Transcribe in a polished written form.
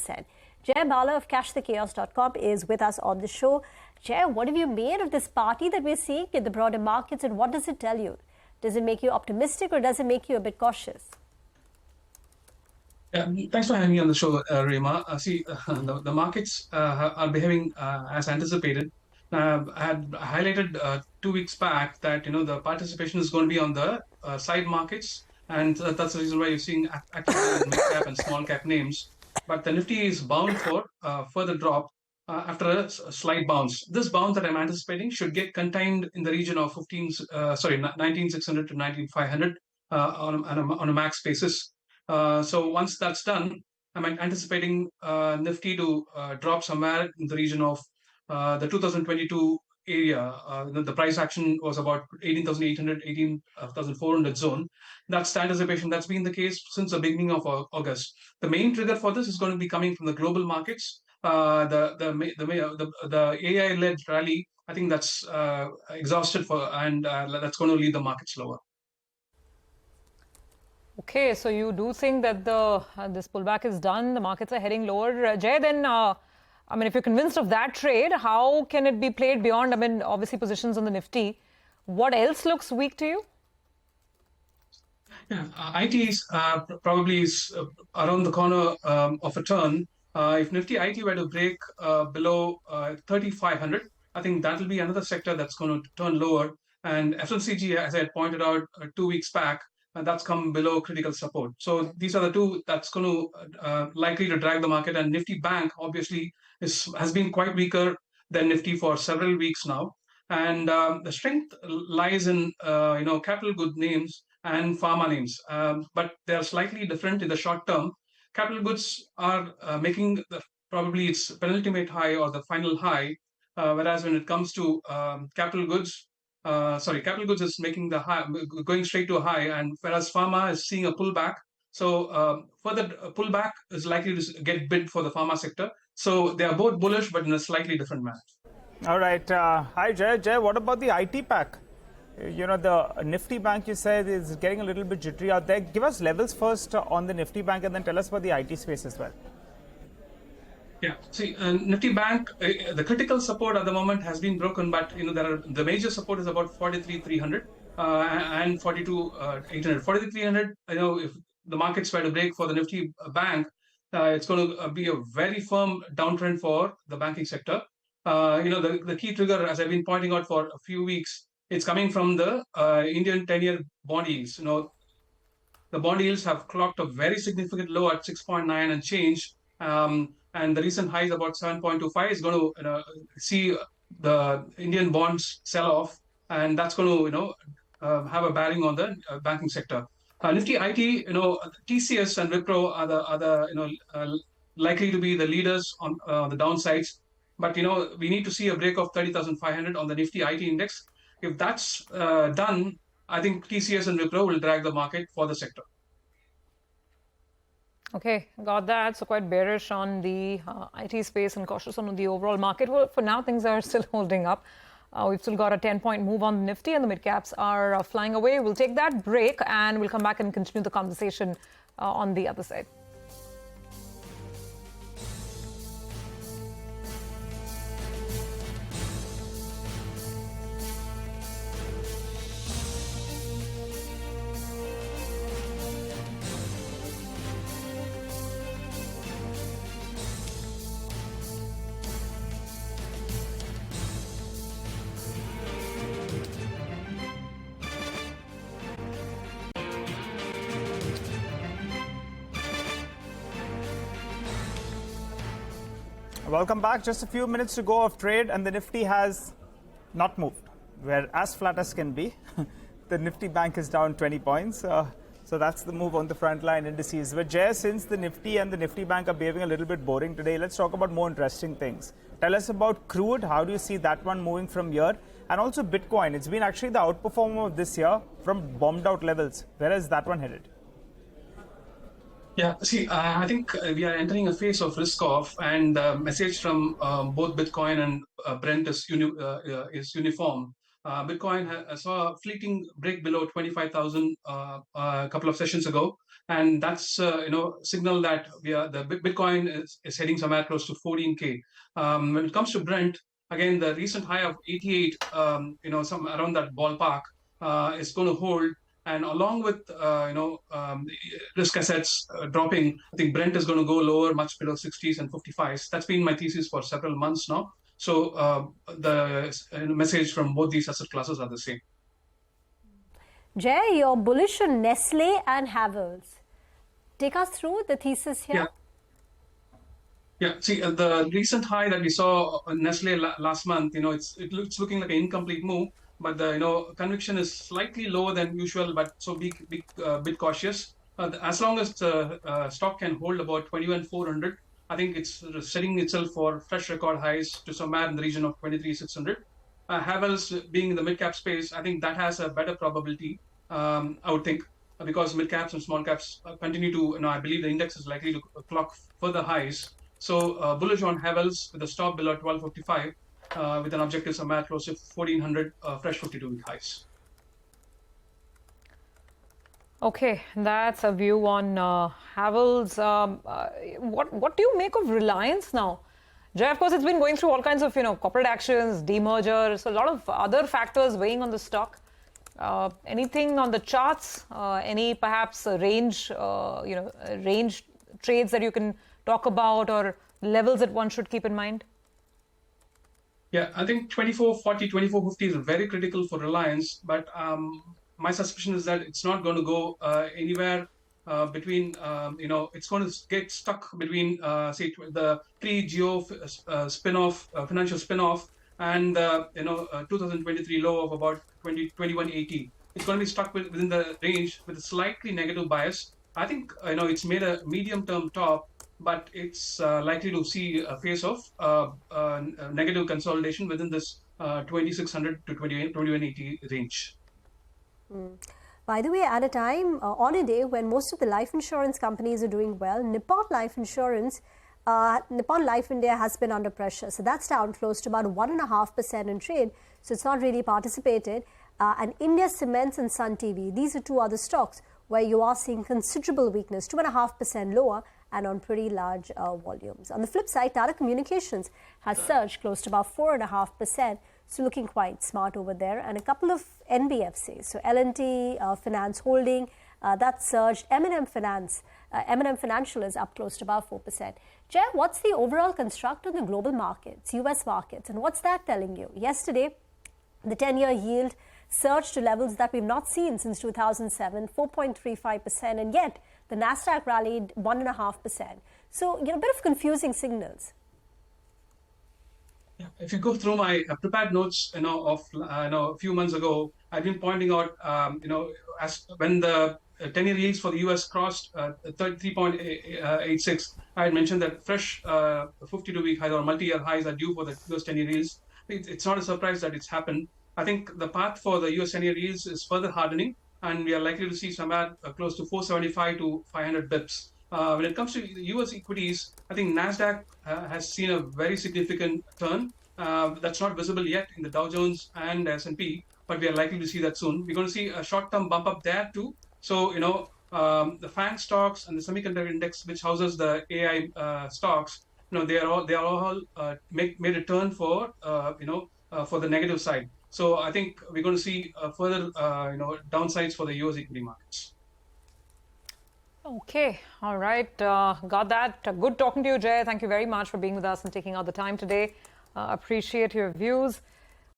said. Jay Bala of cashthechaos.com is with us on the show. Jay, what have you made of this party that we're seeing in the broader markets, and what does it tell you? Does it make you optimistic or does it make you a bit cautious? Yeah, thanks for having me on the show, Rima. The markets are behaving as anticipated. I had highlighted 2 weeks back that the participation is going to be on the side markets, and that's the reason why you're seeing activity in mid cap and small cap names. But the Nifty is bound for further drop after a slight bounce. This bounce that I'm anticipating should get contained in the region of 19,600 to 19,500 on a max basis. So once that's done, I'm anticipating Nifty to drop somewhere in the region of the 2022 area. The price action was about 18,800, 18,400 zone. That's the anticipation. That's been the case since the beginning of August. The main trigger for this is going to be coming from the global markets. The AI-led rally, I think that's exhausted and that's going to lead the markets lower. Okay, so you do think that this pullback is done, the markets are heading lower. Jay, then, if you're convinced of that trade, how can it be played beyond, obviously positions on the Nifty? What else looks weak to you? Yeah, IT is probably around the corner of a turn. If Nifty IT were to break below 3,500, I think that will be another sector that's going to turn lower. And FMCG, as I had pointed out 2 weeks back, that's come below critical support. So these are the two that's going to likely to drag the market. And Nifty Bank obviously has been quite weaker than Nifty for several weeks now. And the strength lies in capital good names and pharma names, but they are slightly different in the short term. Capital goods are making probably its penultimate high or the final high, whereas when it comes to capital goods is making the high, going straight to a high, and whereas pharma is seeing a pullback. So further pullback is likely to get bid for the pharma sector. So they are both bullish, but in a slightly different manner. All right. Hi, Jay. Jay, what about the IT pack? The Nifty Bank, you said, is getting a little bit jittery out there. Give us levels first on the Nifty Bank and then tell us about the IT space as well. Yeah, see, Nifty Bank, the critical support at the moment has been broken, but the major support is about 43,300 and 42,800. 43,300, if the markets were to break for the Nifty Bank, it's going to be a very firm downtrend for the banking sector. The key trigger, as I've been pointing out for a few weeks, it's coming from the Indian 10-year bond yields. The bond yields have clocked a very significant low at 6.9 and change. And the recent high is about 7.25 is going to see the Indian bonds sell off, and that's going to have a bearing on the banking sector. Nifty IT, TCS and Wipro are the likely to be the leaders on the downsides. But we need to see a break of 30,500 on the Nifty IT index. If that's done, I think TCS and Wipro will drag the market for the sector. Okay, got that. So quite bearish on the IT space and cautious on the overall market. Well, for now, things are still holding up. We've still got a 10-point move on the Nifty and the mid-caps are flying away. We'll take that break and we'll come back and continue the conversation on the other side. Welcome back. Just a few minutes to go of trade and the Nifty has not moved. We're as flat as can be. The Nifty Bank is down 20 points. So that's the move on the frontline indices. But Jay, since the Nifty and the Nifty Bank are behaving a little bit boring today, let's talk about more interesting things. Tell us about crude. How do you see that one moving from here? And also Bitcoin. It's been actually the outperformer of this year from bombed out levels. Where is that one headed? Yeah, see, I think we are entering a phase of risk off, and the message from both Bitcoin and Brent is uniform. Bitcoin saw a fleeting break below 25,000 a couple of sessions ago. and that's signal that the Bitcoin is heading somewhere close to 14K. When it comes to Brent, again the recent high of 88, some around that ballpark is going to hold. And along with risk assets dropping, I think Brent is going to go lower, much below 60s and 55s. That's been my thesis for several months now. So the message from both these asset classes are the same. Jay, you're bullish on Nestle and Havells. Take us through the thesis here. Yeah. See, the recent high that we saw on Nestle last month, it's looking like an incomplete move, but the conviction is slightly lower than usual. But so be bit cautious. As long as the stock can hold about 21,400, I think it's setting itself for fresh record highs to somewhere in the region of 23,600. Havells being in the mid-cap space, I think that has a better probability, I would think, because mid-caps and small caps continue to, I believe the index is likely to clock further highs. So bullish on Havells with a stop below 1255 with an objective somewhere close to 1,400 fresh 52-week highs. Okay, that's a view on Havells. What do you make of Reliance now? Jay, of course, it's been going through all kinds of corporate actions, demerger, so a lot of other factors weighing on the stock. Anything on the charts? Any perhaps range, range trades that you can talk about, or levels that one should keep in mind? Yeah, I think 2440, 2450 is very critical for Reliance, but my suspicion is that it's not going to go anywhere between, it's going to get stuck between, say, the pre-Geo spin-off, financial spin-off, and 2023 low of about 2180. It's going to be stuck within the range with a slightly negative bias. I think it's made a medium-term top, but it's likely to see a phase of negative consolidation within this 2600 to 2180 range. By the way, at a time, on a day when most of the life insurance companies are doing well, Nippon Life Insurance, Nippon Life India has been under pressure. So that's down close to about 1.5% in trade. So it's not really participated. And India Cements and Sun TV, these are two other stocks where you are seeing considerable weakness, 2.5% lower and on pretty large volumes. On the flip side, Tata Communications has surged close to about 4.5%. So looking quite smart over there. And a couple of NBFCs, so L&T Finance Holding, that surged. M&M Financial is up close to about 4%. Jay, what's the overall construct on the global markets, US markets, and what's that telling you? Yesterday, the 10-year yield surged to levels that we've not seen since 2007, 4.35%, and yet the Nasdaq rallied 1.5%. So, a bit of confusing signals. If you go through my prepared notes, of a few months ago, I've been pointing out, as when the 10-year yields for the US crossed 33.86, I had mentioned that fresh 52-week highs or multi-year highs are due for the US 10-year yields. It's not a surprise that it's happened. I think the path for the US 10-year yields is further hardening, and we are likely to see somewhere close to 475 to 500 bips. When it comes to US equities, I think Nasdaq has seen a very significant turn. That's not visible yet in the Dow Jones and S&P, but we are likely to see that soon. We're going to see a short-term bump up there too. So, the FANG stocks and the semiconductor index, which houses the AI stocks, they are all made a turn for the negative side. So I think we're going to see further downsides for the US equity markets. Okay, all right, got that. Good talking to you, Jay. Thank you very much for being with us and taking out the time today. Appreciate your views.